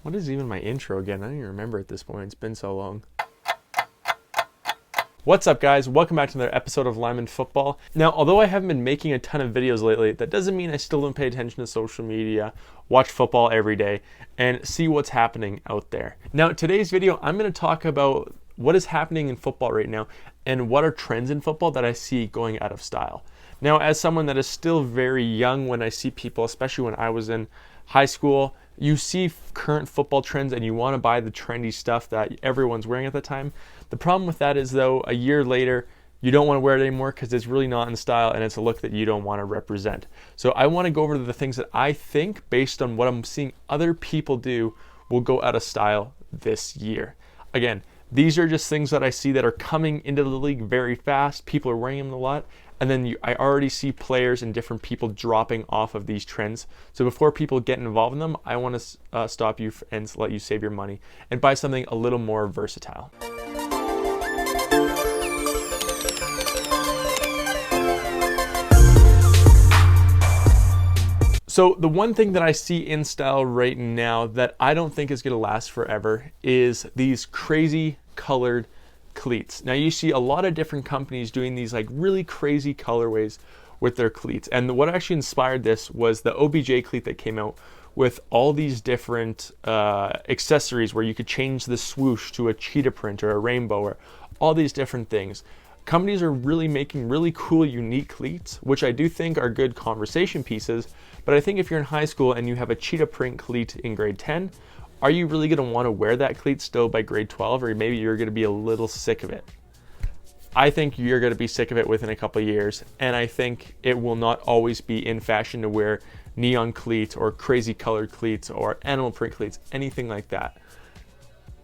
What is even my intro again? I don't even remember at this point. It's been so long. What's up, guys? Welcome back to another episode of Lineman Football. Now, although I haven't been making a ton of videos lately, that doesn't mean I still don't pay attention to social media, watch football every day, and see what's happening out there. Now, today's video, I'm going to talk about what is happening in football right now and what are trends in football that I see going out of style. Now, as someone that is still very young, when I see people, especially when I was in high school, you see current football trends and you want to buy the trendy stuff that everyone's wearing at the time. The problem with that is, though, a year later, you don't want to wear it anymore because it's really not in style and it's a look that you don't want to represent. So I want to go over the things that I think, based on what I'm seeing other people do, will go out of style this year. Again, these are just things that I see that are coming into the league very fast. People are wearing them a lot. And then I already see players and different people dropping off of these trends. So before people get involved in them, I want to stop you and let you save your money and buy something a little more versatile. So the one thing that I see in style right now that I don't think is going to last forever is these crazy colored cleats. Now you see a lot of different companies doing these like really crazy colorways with their cleats. And what actually inspired this was the OBJ cleat that came out with all these different accessories where you could change the swoosh to a cheetah print or a rainbow or all these different things. Companies are really making really cool, unique cleats, which I do think are good conversation pieces. But I think if you're in high school and you have a cheetah print cleat in grade 10, are you really going to want to wear that cleat still by grade 12, or maybe you're going to be a little sick of it? I think you're going to be sick of it within a couple of years, and I think it will not always be in fashion to wear neon cleats or crazy colored cleats or animal print cleats, anything like that.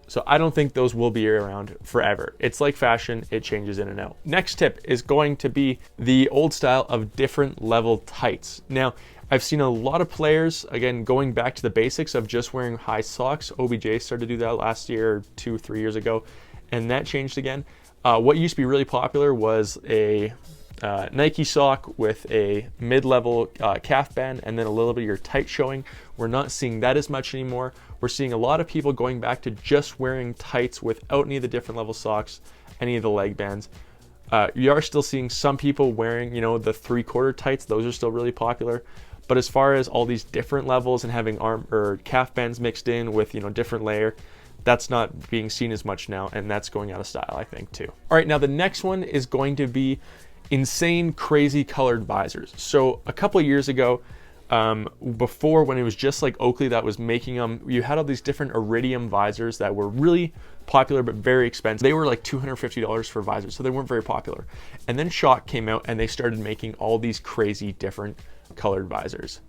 So I don't think those will be around forever. It's like fashion, it changes in and out. Next tip is going to be the old style of different level tights. Now, I've seen a lot of players, again, going back to the basics of just wearing high socks. OBJ started to do that last year, 2 or 3 years ago, and that changed again. What used to be really popular was a Nike sock with a mid-level calf band and then a little bit of your tight showing. We're not seeing that as much anymore. We're seeing a lot of people going back to just wearing tights without any of the different level socks, any of the leg bands. You are still seeing some people wearing, the 3/4 tights. Those are still really popular. But as far as all these different levels and having arm or calf bands mixed in with, different layer, that's not being seen as much now, and that's going out of style, I think, too. All right, now the next one is going to be insane, crazy colored visors. So a couple of years ago, before, when it was just like Oakley that was making them, you had all these different iridium visors that were really popular but very expensive. They were like $250 for visors, so they weren't very popular. And then Shock came out and they started making all these crazy different colored visors.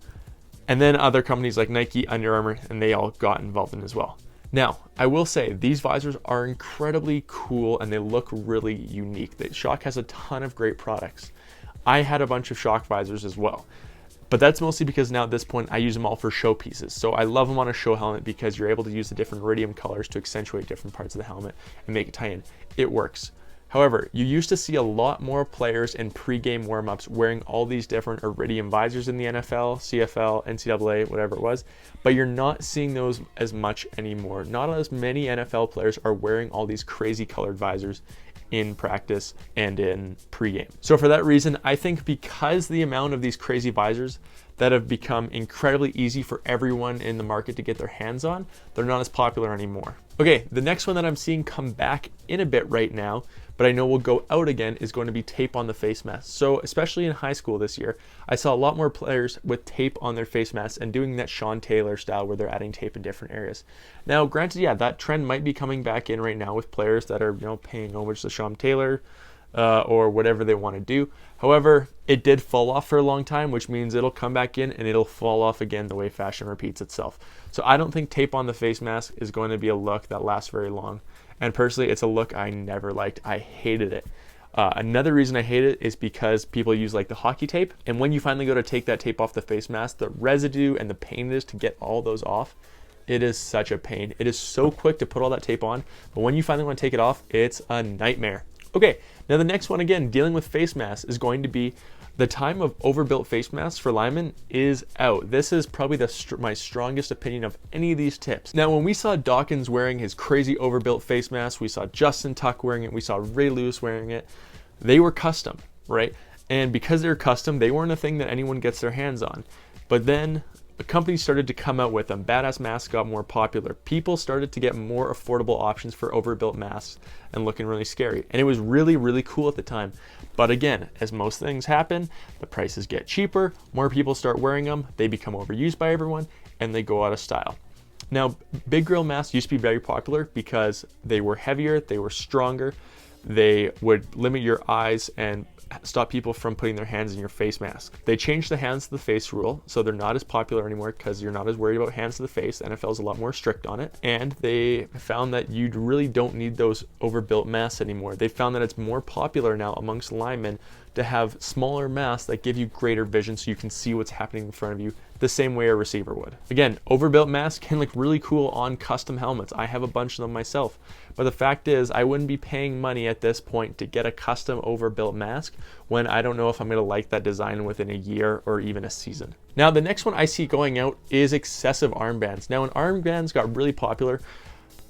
And then other companies like Nike, Under Armour, and they all got involved in as well. Now, I will say these visors are incredibly cool and they look really unique. Shock has a ton of great products. I had a bunch of Shock visors as well. But that's mostly because now at this point I use them all for show pieces. So I love them on a show helmet because you're able to use the different iridium colors to accentuate different parts of the helmet and make it tie in. It works. However, you used to see a lot more players in pre-game warm-ups wearing all these different iridium visors in the NFL, CFL, NCAA, whatever it was, but you're not seeing those as much anymore. Not as many NFL players are wearing all these crazy colored visors in practice and in pre-game. So for that reason, I think because the amount of these crazy visors that have become incredibly easy for everyone in the market to get their hands on, they're not as popular anymore. Okay, the next one that I'm seeing come back in a bit right now, but I know will go out again, is going to be tape on the face mask. So especially in high school this year, I saw a lot more players with tape on their face masks and doing that Sean Taylor style where they're adding tape in different areas. Now, granted, yeah, that trend might be coming back in right now with players that are, paying homage to Sean Taylor or whatever they want to do. However, it did fall off for a long time, which means it'll come back in and it'll fall off again the way fashion repeats itself. So I don't think tape on the face mask is going to be a look that lasts very long. And personally, it's a look I never liked. I hated it. Another reason I hate it is because people use like the hockey tape. And when you finally go to take that tape off the face mask, the residue and the pain it is to get all those off, it is such a pain. It is so quick to put all that tape on, but when you finally want to take it off, it's a nightmare. Okay, now the next one, again, dealing with face masks, is going to be The time of overbuilt face masks for linemen is out. This is probably my strongest opinion of any of these tips. Now, when we saw Dawkins wearing his crazy overbuilt face mask, we saw Justin Tuck wearing it, we saw Ray Lewis wearing it, they were custom, right? And because they're custom, they weren't a thing that anyone gets their hands on. But then the companies started to come out with them. Badass masks got more popular. People started to get more affordable options for overbuilt masks and looking really scary. And it was really, really cool at the time. But again, as most things happen, the prices get cheaper, more people start wearing them, they become overused by everyone, and they go out of style. Now, big grill masks used to be very popular because they were heavier, they were stronger, they would limit your eyes and stop people from putting their hands in your face mask. They changed the hands to the face rule, so they're not as popular anymore because you're not as worried about hands to the face. The NFL is a lot more strict on it. And they found that you really don't need those overbuilt masks anymore. They found that it's more popular now amongst linemen to have smaller masks that give you greater vision so you can see what's happening in front of you the same way a receiver would. Again, overbuilt masks can look really cool on custom helmets. I have a bunch of them myself. But the fact is, I wouldn't be paying money at this point to get a custom overbuilt mask when I don't know if I'm going to like that design within a year or even a season. Now, the next one I see going out is excessive armbands. Now, when armbands got really popular,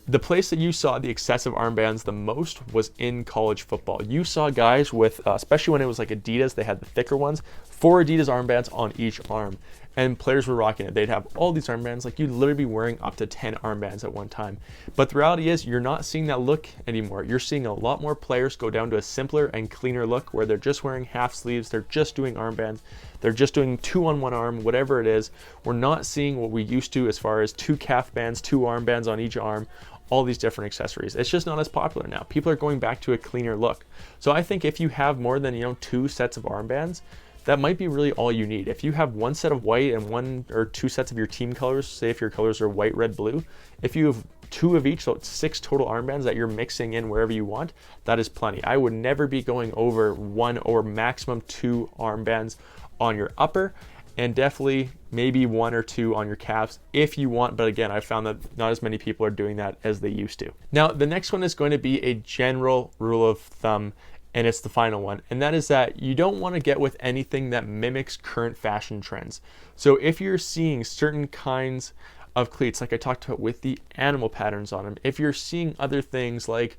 the place that you saw the excessive armbands the most was in college football. You saw guys with, especially when it was like Adidas, they had the thicker ones, 4 Adidas armbands on each arm. And players were rocking it. They'd have all these armbands, like you'd literally be wearing up to 10 armbands at one time. But the reality is you're not seeing that look anymore. You're seeing a lot more players go down to a simpler and cleaner look where they're just wearing half sleeves, they're just doing armbands, they're just doing 2 on one arm, whatever it is. We're not seeing what we used to as far as 2 calf bands, 2 armbands on each arm, all these different accessories. It's just not as popular now. People are going back to a cleaner look. So I think if you have more than 2 sets of armbands, that might be really all you need. If you have 1 set of white and 1 or 2 sets of your team colors, say if your colors are white, red, blue, if you have 2 of each, so it's 6 total armbands that you're mixing in wherever you want, that is plenty. I would never be going over 1 or maximum 2 armbands on your upper, and definitely maybe 1 or 2 on your calves if you want. But again, I found that not as many people are doing that as they used to. Now, the next one is going to be a general rule of thumb, and it's the final one, and that is that you don't want to get with anything that mimics current fashion trends. So if you're seeing certain kinds of cleats, like I talked about with the animal patterns on them, if you're seeing other things like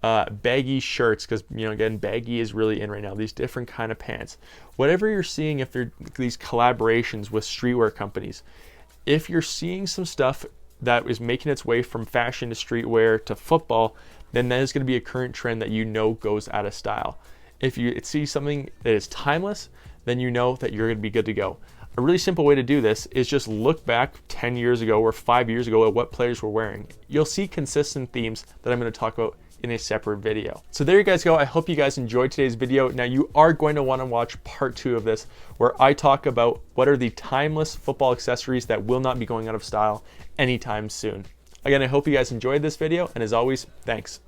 baggy shirts, because again, baggy is really in right now, these different kind of pants, whatever you're seeing, if they're these collaborations with streetwear companies, if you're seeing some stuff that is making its way from fashion to streetwear to football, then that is going to be a current trend that goes out of style. If you see something that is timeless, then you know that you're going to be good to go. A really simple way to do this is just look back 10 years ago or 5 years ago at what players were wearing. You'll see consistent themes that I'm going to talk about in a separate video. So there you guys go. I hope you guys enjoyed today's video. Now you are going to want to watch part 2 of this, where I talk about what are the timeless football accessories that will not be going out of style anytime soon. Again, I hope you guys enjoyed this video, and as always, thanks.